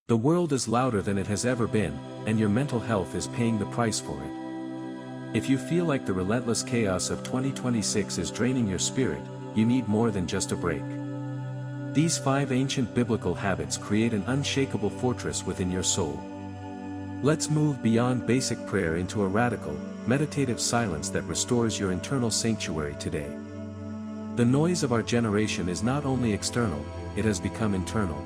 The world is louder than it has ever been, and your mental health is paying the price for it. If you feel like the relentless chaos of 2026 is draining your spirit, you need more than just a break. These 5 ancient biblical habits create an unshakable fortress within your soul. Let's move beyond basic prayer into a radical, meditative silence that restores your internal sanctuary today. The noise of our generation is not only external, it has become internal.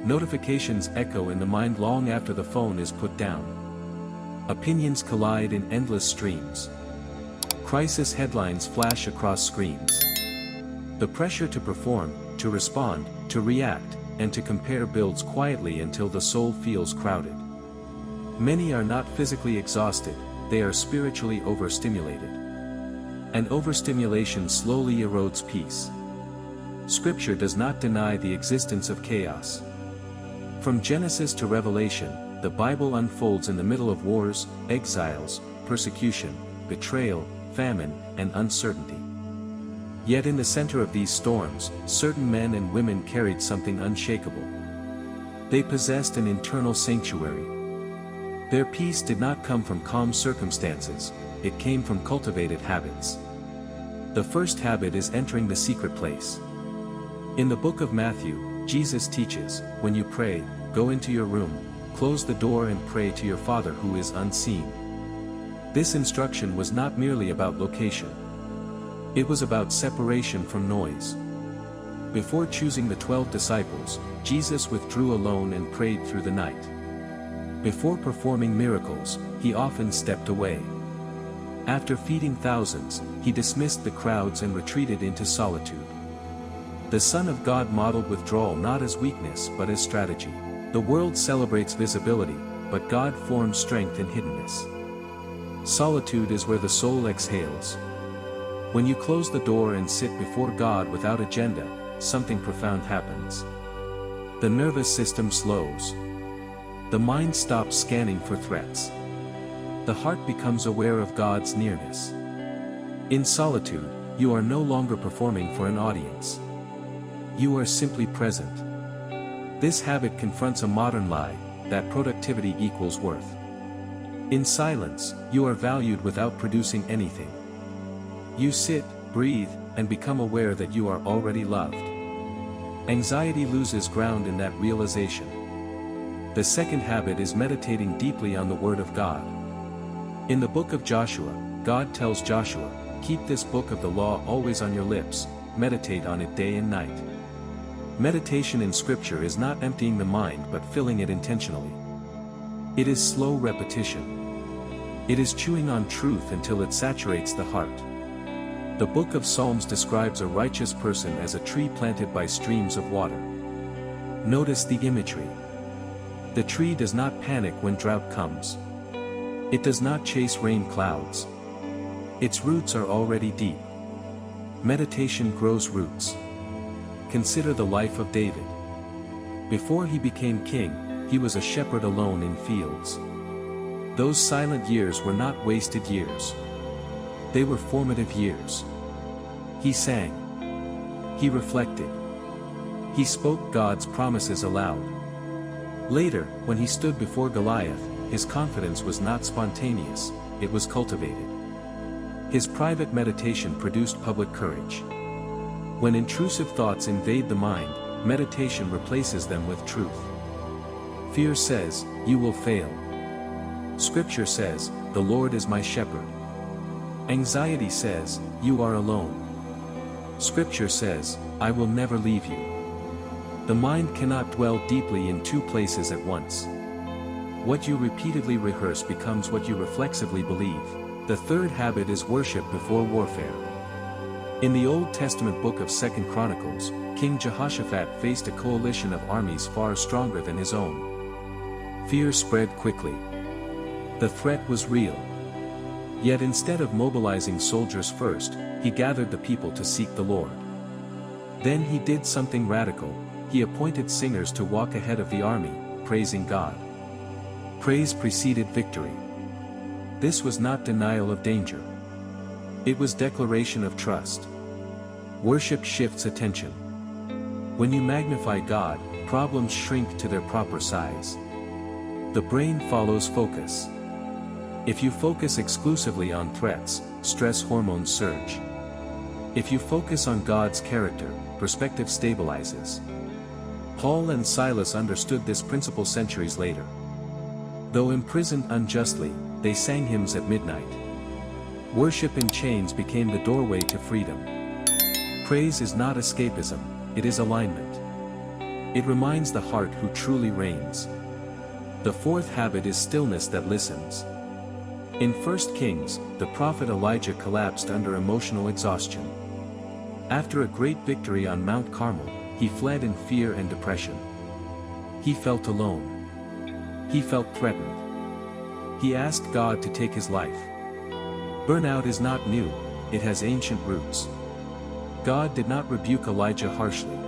Notifications echo in the mind long after the phone is put down. Opinions collide in endless streams. Crisis headlines flash across screens. The pressure to perform, to respond, to react, and to compare builds quietly until the soul feels crowded. Many are not physically exhausted, they are spiritually overstimulated. And overstimulation slowly erodes peace. Scripture does not deny the existence of chaos. From Genesis to Revelation, the Bible unfolds in the middle of wars, exiles, persecution, betrayal, famine, and uncertainty. Yet in the center of these storms, certain men and women carried something unshakable. They possessed an internal sanctuary. Their peace did not come from calm circumstances, it came from cultivated habits. The first habit is entering the secret place. In the book of Matthew, Jesus teaches, when you pray, go into your room, close the door and pray to your Father who is unseen. This instruction was not merely about location. It was about separation from noise. Before choosing the 12 disciples, Jesus withdrew alone and prayed through the night. Before performing miracles, he often stepped away. After feeding thousands, he dismissed the crowds and retreated into solitude. The Son of God modeled withdrawal not as weakness but as strategy. The world celebrates visibility, but God forms strength in hiddenness. Solitude is where the soul exhales. When you close the door and sit before God without agenda, something profound happens. The nervous system slows. The mind stops scanning for threats. The heart becomes aware of God's nearness. In solitude, you are no longer performing for an audience. You are simply present. This habit confronts a modern lie, that productivity equals worth. In silence, you are valued without producing anything. You sit, breathe, and become aware that you are already loved. Anxiety loses ground in that realization. The second habit is meditating deeply on the Word of God. In the book of Joshua, God tells Joshua, keep this book of the law always on your lips, meditate on it day and night. Meditation in Scripture is not emptying the mind but filling it intentionally. It is slow repetition. It is chewing on truth until it saturates the heart. The book of Psalms describes a righteous person as a tree planted by streams of water. Notice the imagery. The tree does not panic when drought comes. It does not chase rain clouds. Its roots are already deep. Meditation grows roots. Consider the life of David. Before he became king, he was a shepherd alone in fields. Those silent years were not wasted years. They were formative years. He sang. He reflected. He spoke God's promises aloud. Later, when he stood before Goliath, his confidence was not spontaneous, it was cultivated. His private meditation produced public courage. When intrusive thoughts invade the mind, meditation replaces them with truth. Fear says, you will fail. Scripture says, the Lord is my shepherd. Anxiety says, you are alone. Scripture says, I will never leave you. The mind cannot dwell deeply in two places at once. What you repeatedly rehearse becomes what you reflexively believe. The third habit is worship before warfare. In the Old Testament book of 2 Chronicles, King Jehoshaphat faced a coalition of armies far stronger than his own. Fear spread quickly. The threat was real. Yet instead of mobilizing soldiers first, he gathered the people to seek the Lord. Then he did something radical. He appointed singers to walk ahead of the army, praising God. Praise preceded victory. This was not denial of danger. It was declaration of trust. Worship shifts attention. When you magnify God, problems shrink to their proper size. The brain follows focus. If you focus exclusively on threats, stress hormones surge. If you focus on God's character, perspective stabilizes. Paul and Silas understood this principle centuries later. Though imprisoned unjustly, they sang hymns at midnight. Worship in chains became the doorway to freedom. Praise is not escapism, it is alignment. It reminds the heart who truly reigns. The fourth habit is stillness that listens. In 1 Kings, the prophet Elijah collapsed under emotional exhaustion. After a great victory on Mount Carmel, he fled in fear and depression. He felt alone. He felt threatened. He asked God to take his life. Burnout is not new, it has ancient roots. God did not rebuke Elijah harshly.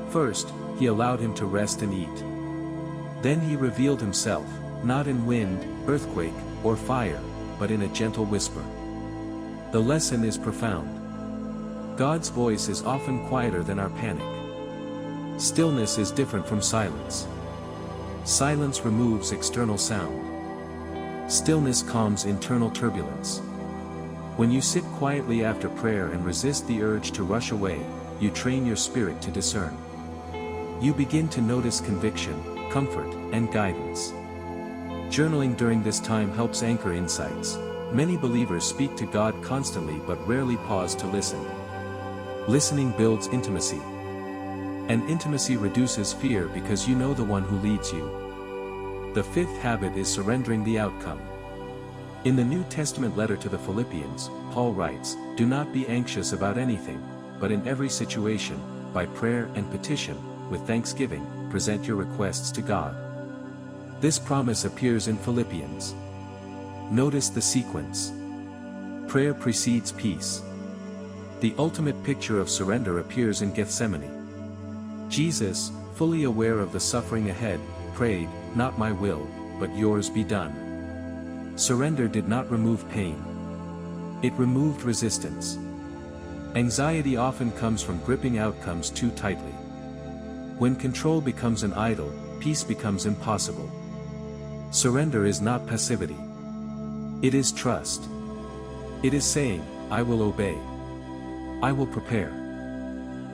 First, he allowed him to rest and eat. Then he revealed himself, not in wind, earthquake, or fire, but in a gentle whisper. The lesson is profound. God's voice is often quieter than our panic. Stillness is different from silence. Silence removes external sound. Stillness calms internal turbulence. When you sit quietly after prayer and resist the urge to rush away, you train your spirit to discern. You begin to notice conviction, comfort, and guidance. Journaling during this time helps anchor insights. Many believers speak to God constantly but rarely pause to listen. Listening builds intimacy. And intimacy reduces fear because you know the one who leads you. The fifth habit is surrendering the outcome. In the New Testament letter to the Philippians, Paul writes, "Do not be anxious about anything, but in every situation, by prayer and petition, with thanksgiving, present your requests to God." This promise appears in Philippians. Notice the sequence. Prayer precedes peace. The ultimate picture of surrender appears in Gethsemane. Jesus, fully aware of the suffering ahead, prayed, "Not my will, but yours be done." Surrender did not remove pain. It removed resistance. Anxiety often comes from gripping outcomes too tightly. When control becomes an idol, peace becomes impossible. Surrender is not passivity. It is trust. It is saying, "I will obey. I will prepare.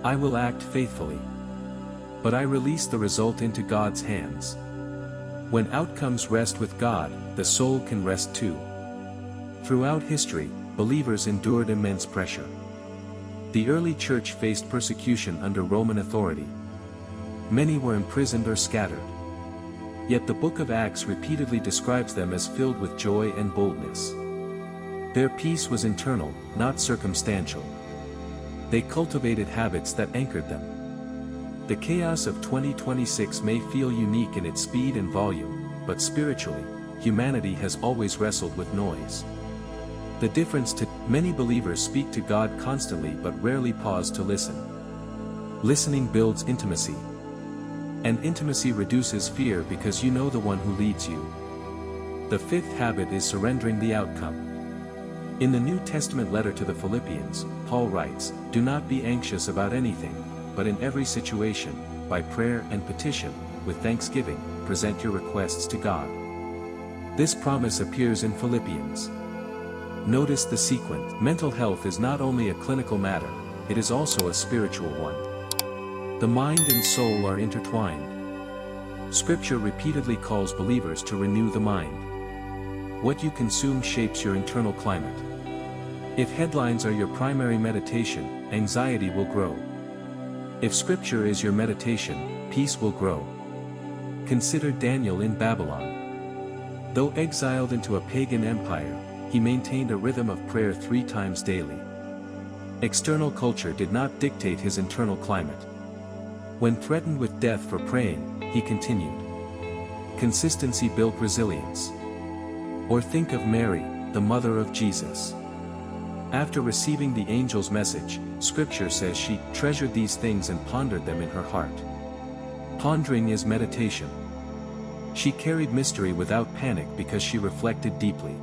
I will act faithfully. But I release the result into God's hands." When outcomes rest with God, the soul can rest too. Throughout history, believers endured immense pressure. The early church faced persecution under Roman authority. Many were imprisoned or scattered. Yet the book of Acts repeatedly describes them as filled with joy and boldness. Their peace was internal, not circumstantial. They cultivated habits that anchored them. The chaos of 2026 may feel unique in its speed and volume, but spiritually, humanity has always wrestled with noise. The difference to many believers speak to God constantly but rarely pause to listen. Listening builds intimacy. And intimacy reduces fear because you know the one who leads you. The fifth habit is surrendering the outcome. In the New Testament letter to the Philippians, Paul writes, "Do not be anxious about anything, but in every situation, by prayer and petition, with thanksgiving, present your requests to God." This promise appears in Philippians. Notice the sequence. Mental health is not only a clinical matter, it is also a spiritual one. The mind and soul are intertwined. Scripture repeatedly calls believers to renew the mind. What you consume shapes your internal climate. If headlines are your primary meditation, anxiety will grow. If Scripture is your meditation, peace will grow. Consider Daniel in Babylon. Though exiled into a pagan empire, he maintained a rhythm of prayer 3 times daily. External culture did not dictate his internal climate. When threatened with death for praying, he continued. Consistency built resilience. Or think of Mary, the mother of Jesus. After receiving the angel's message, Scripture says she treasured these things and pondered them in her heart. Pondering is meditation. She carried mystery without panic because she reflected deeply.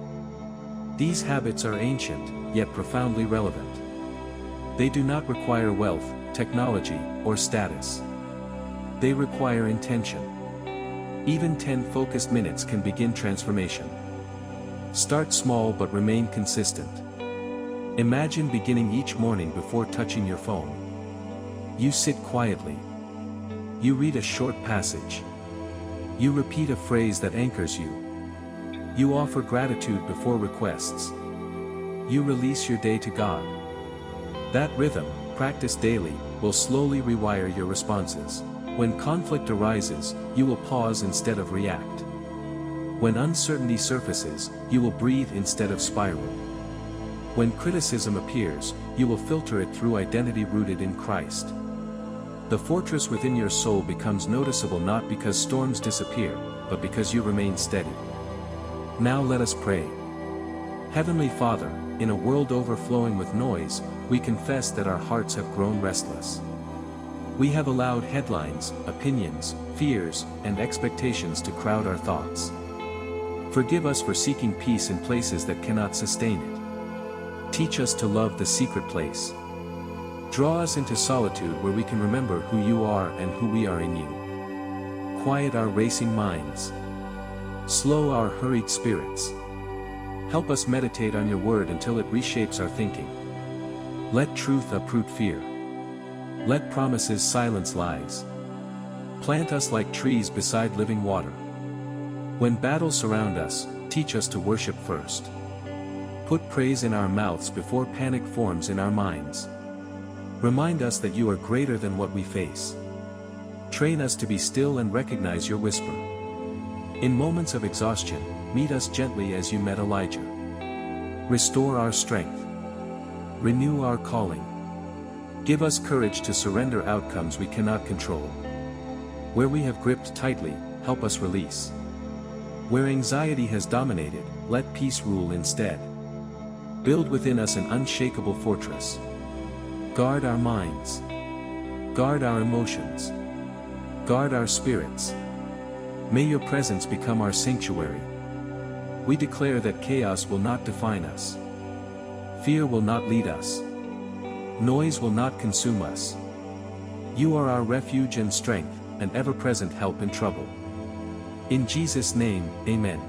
These habits are ancient, yet profoundly relevant. They do not require wealth, technology, or status. They require intention. Even 10 focused minutes can begin transformation. Start small but remain consistent. Imagine beginning each morning before touching your phone. You sit quietly. You read a short passage. You repeat a phrase that anchors you. You offer gratitude before requests. You release your day to God. That rhythm, practiced daily, will slowly rewire your responses. When conflict arises, you will pause instead of react. When uncertainty surfaces, you will breathe instead of spiral. When criticism appears, you will filter it through identity rooted in Christ. The fortress within your soul becomes noticeable not because storms disappear, but because you remain steady. Now let us pray. Heavenly Father, in a world overflowing with noise, we confess that our hearts have grown restless. We have allowed headlines, opinions, fears, and expectations to crowd our thoughts. Forgive us for seeking peace in places that cannot sustain it. Teach us to love the secret place. Draw us into solitude where we can remember who you are and who we are in you. Quiet our racing minds. Slow our hurried spirits. Help us meditate on your word until it reshapes our thinking. Let truth uproot fear. Let promises silence lies. Plant us like trees beside living water. When battles surround us, teach us to worship first. Put praise in our mouths before panic forms in our minds. Remind us that you are greater than what we face. Train us to be still and recognize your whisper. In moments of exhaustion, meet us gently as you met Elijah. Restore our strength. Renew our calling. Give us courage to surrender outcomes we cannot control. Where we have gripped tightly, help us release. Where anxiety has dominated, let peace rule instead. Build within us an unshakable fortress. Guard our minds. Guard our emotions. Guard our spirits. May your presence become our sanctuary. We declare that chaos will not define us. Fear will not lead us. Noise will not consume us. You are our refuge and strength, an ever-present help in trouble. In Jesus' name, amen.